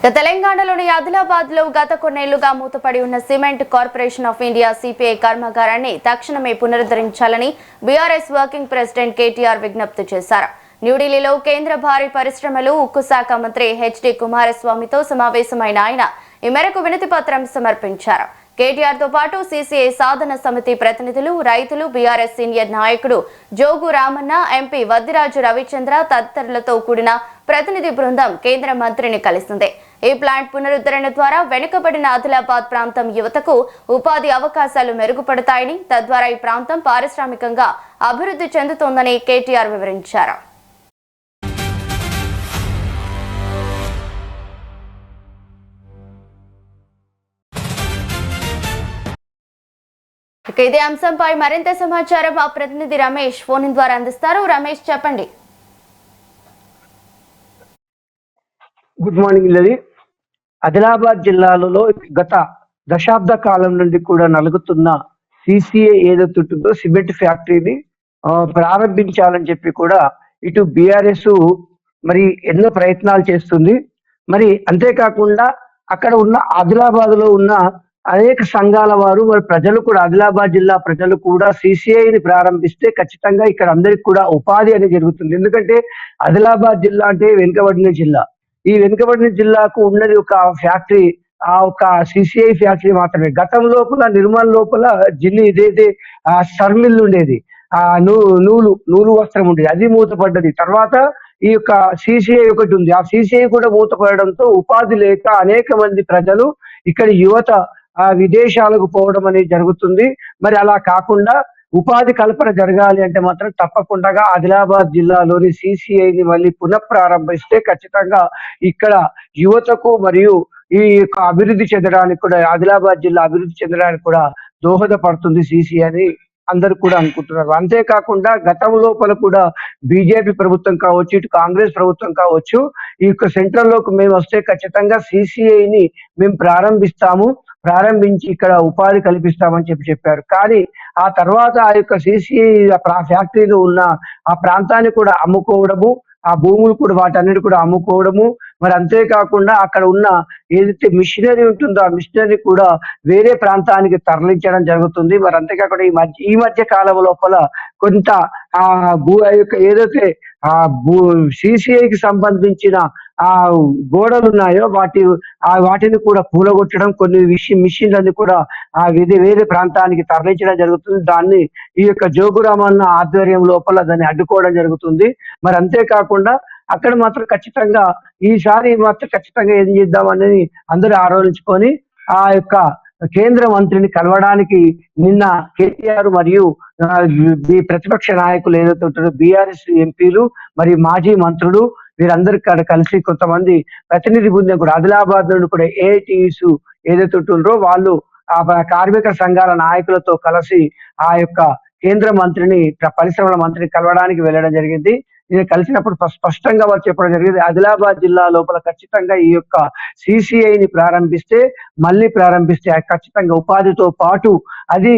తెలంగాణలోని ఆదిలాబాద్ లో గత కొన్నేళ్లుగా మూతపడి ఉన్న cement corporation of India CPI కర్మాగారాన్ని తక్షణమే పునరుద్ధరించాలని బీఆర్ఎస్ వర్కింగ్ ప్రెసిడెంట్ కేటీఆర్ విజ్ఞప్తి చేశారు. న్యూఢిల్లీలో కేంద్ర భారీ పరిశ్రమలు ఉక్కు శాఖ మంత్రి హెచ్డి కుమారస్వామితో సమావేశమైన ఆయన ఈ మేరకు వినతి పత్రం సమర్పించారు. కేటీఆర్ తో పాటు సిసిఐ సాధన సమితి ప్రతినిధులు, రైతులు, బీఆర్ఎస్ సీనియర్ నాయకుడు జోగు రామన్న, ఎంపీ వద్దిరాజు రవిచంద్ర తదితరులతో కూడిన ప్రతినిధి బృందం కేంద్ర మంత్రిని కలిసింది. ఈ ప్లాంట్ పునరుద్ధరణ ద్వారా వెనుకబడిన ఆదిలాబాద్ ప్రాంతం యువతకు ఉపాధి అవకాశాలు మెరుగుపడతాయని, తద్వారా ఈ ప్రాంతం పారిశ్రామికంగా అభివృద్ధి చెందుతోందని కేటీఆర్ వివరించారు. ఇదే అంశంపై మరింత సమాచారం మా ప్రతినిధి రమేష్ ఫోన్ ద్వారా అందిస్తారు. రమేష్, చెప్పండి. Good morning Lali. ఆదిలాబాద్ జిల్లాలో గత దశాబ్ద కాలం నుండి కూడా నలుగుతున్న సిసిఐ ఏదైతుంటుందో సిమెంట్ ఫ్యాక్టరీని ప్రారంభించాలని చెప్పి కూడా ఇటు బీఆర్ఎస్ మరి ఎన్నో ప్రయత్నాలు చేస్తుంది. మరి అంతేకాకుండా అక్కడ ఉన్న ఆదిలాబాద్ లో ఉన్న అనేక సంఘాల వారు మరి ప్రజలు కూడా ఆదిలాబాద్ జిల్లా ప్రజలు కూడా సిసిఐని ప్రారంభిస్తే ఖచ్చితంగా ఇక్కడ అందరికి కూడా ఉపాధి అనేది జరుగుతుంది. ఎందుకంటే ఆదిలాబాద్ జిల్లా అంటే వెనుకబడిన జిల్లా. ఈ వెనుకబడిన జిల్లాకు ఉన్నది ఒక ఫ్యాక్టరీ, ఆ ఒక సిసిఐ ఫ్యాక్టరీ మాత్రమే. గతం లోపల నిర్మల్ లోపల జిల్లి ఇదైతే సర్మిల్ ఉండేది, ఆ నూలు వస్త్రం ఉండేది, అది మూతపడ్డది. తర్వాత ఈ యొక్క సిసిఐ ఒకటి ఉంది, ఆ సిసిఐ కూడా మూతపడడంతో ఉపాధి లేక అనేక మంది ప్రజలు ఇక్కడ యువత విదేశాలకు పోవడం అనేది జరుగుతుంది. మరి అలా కాకుండా ఉపాధి కల్పన జరగాలి అంటే మాత్రం తప్పకుండా ఆదిలాబాద్ జిల్లాలోని సిసిఐని మళ్ళీ పునఃప్రారంభిస్తే ఖచ్చితంగా ఇక్కడ యువతకు మరియు ఈ యొక్క అభివృద్ధి చెందడానికి కూడా, ఆదిలాబాద్ జిల్లా అభివృద్ధి చెందడానికి కూడా దోహదపడుతుంది సిసిఐ అని అందరూ కూడా అనుకుంటున్నారు. అంతేకాకుండా గతం లోపల కూడా బీజేపీ ప్రభుత్వం కావచ్చు, ఇటు కాంగ్రెస్ ప్రభుత్వం కావచ్చు, ఈ యొక్క సెంట్రల్ లోకి మేము వస్తే ఖచ్చితంగా సిసిఐని మేము ప్రారంభించి ఇక్కడ ఉపాధి కల్పిస్తామని చెప్పారు. కానీ ఆ తర్వాత ఆ యొక్క సిసిఐ ఫ్యాక్టరీలో ఉన్న ఆ ప్రాంతాన్ని కూడా అమ్ముకోవడము, ఆ భూములు కూడా వాటన్నిటి కూడా అమ్ముకోవడము, మరి అంతేకాకుండా అక్కడ ఉన్న ఏదైతే మిషనరీ ఉంటుందో ఆ మిషనరీ కూడా వేరే ప్రాంతానికి తరలించడం జరుగుతుంది. మరి అంతేకాకుండా ఈ మధ్య కాలం లోపల కొంత ఆ ఏదైతే ఆ సిసిఐకి సంబంధించిన ఆ గోడలు ఉన్నాయో వాటిని కూడా కూలగొట్టడం, కొన్ని మిషన్లన్నీ కూడా వేరే ప్రాంతానికి తరలించడం జరుగుతుంది. దాన్ని ఈ యొక్క జోగురామన్న ఆధ్వర్యం లోపల దాన్ని అడ్డుకోవడం జరుగుతుంది. మరి అంతేకాకుండా అక్కడ మాత్రం ఖచ్చితంగా ఈసారి మాత్రం ఖచ్చితంగా ఏం చేద్దామనేది అందరూ ఆలోచించుకొని ఆ యొక్క కేంద్ర మంత్రిని కలవడానికి నిన్న కేటీఆర్ మరియు ప్రతిపక్ష నాయకులు ఏదైతే ఉంటారో బీఆర్ఎస్ ఎంపీలు మరియు మాజీ మంత్రులు వీరందరూ కలిసి కొంతమంది ప్రతినిధి బృందం కూడా ఆదిలాబాద్ నుండి కూడా ఏఐటీస్ ఏదైతే ఉంటుండ్రో వాళ్ళు ఆ కార్మిక సంఘాల నాయకులతో కలిసి ఆ యొక్క కేంద్ర మంత్రిని, పరిశ్రమల మంత్రిని కలవడానికి వెళ్ళడం జరిగింది. ఇది కలిసినప్పుడు స్పష్టంగా వారు చెప్పడం జరిగింది, ఆదిలాబాద్ జిల్లా లోపల ఖచ్చితంగా ఈ యొక్క సిసిఐని మళ్ళీ ప్రారంభిస్తే ఖచ్చితంగా ఉపాధితో పాటు అది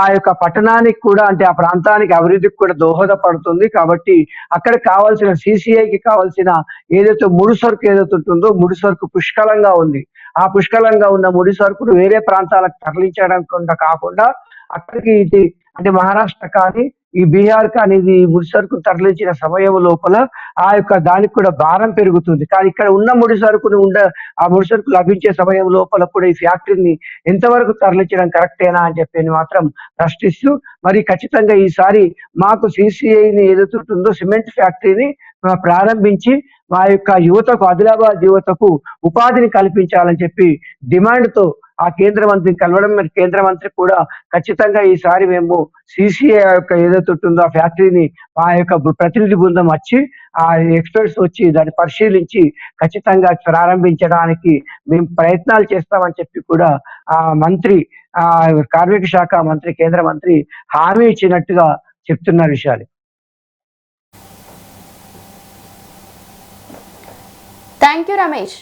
ఆ యొక్క పట్టణానికి కూడా, అంటే ఆ ప్రాంతానికి అభివృద్ధికి కూడా దోహదపడుతుంది. కాబట్టి అక్కడ కావాల్సిన సిసిఐకి కావాల్సిన ఏదైతే ముడి సరుకు ఏదైతే ఉంటుందో ముడి సరుకు పుష్కలంగా ఉంది. ఆ పుష్కలంగా ఉన్న ముడి సరుకును వేరే ప్రాంతాలకు తరలించడం కాకుండా అక్కడికి అంటే మహారాష్ట్ర కానీ ఈ బీహార్ కానీ ఇది ముడి సరుకు తరలించిన సమయం లోపల ఆ యొక్క దానికి కూడా భారం పెరుగుతుంది. కానీ ఇక్కడ ఉన్న ముడి సరుకును ఆ ముడి సరుకు లభించే సమయం లోపల కూడా ఈ ఫ్యాక్టరీని ఎంతవరకు తరలించడం కరెక్టేనా అని చెప్పి మాత్రం ప్రశ్నిస్తూ, మరి ఖచ్చితంగా ఈసారి మాకు సిసిఐని ఏదైతుంటుందో సిమెంట్ ఫ్యాక్టరీని ప్రారంభించి మా యొక్క యువతకు, ఆదిలాబాద్ యువతకు ఉపాధిని కల్పించాలని చెప్పి డిమాండ్తో ఆ కేంద్ర మంత్రిని కలవడం. మరి కేంద్ర మంత్రి కూడా ఖచ్చితంగా ఈసారి మేము సిసిఐ యొక్క ఏదైతే ఉంటుందో ఆ ఫ్యాక్టరీని ఆ యొక్క ప్రతినిధి బృందం వచ్చి, ఆ ఎక్స్పర్ట్స్ వచ్చి దాన్ని పరిశీలించి ఖచ్చితంగా ప్రారంభించడానికి మేము ప్రయత్నాలు చేస్తామని చెప్పి కూడా ఆ మంత్రి, కార్మిక శాఖ మంత్రి, కేంద్ర మంత్రి హామీ ఇచ్చినట్టుగా చెప్తున్న విషయాలు. Thank you Ramesh.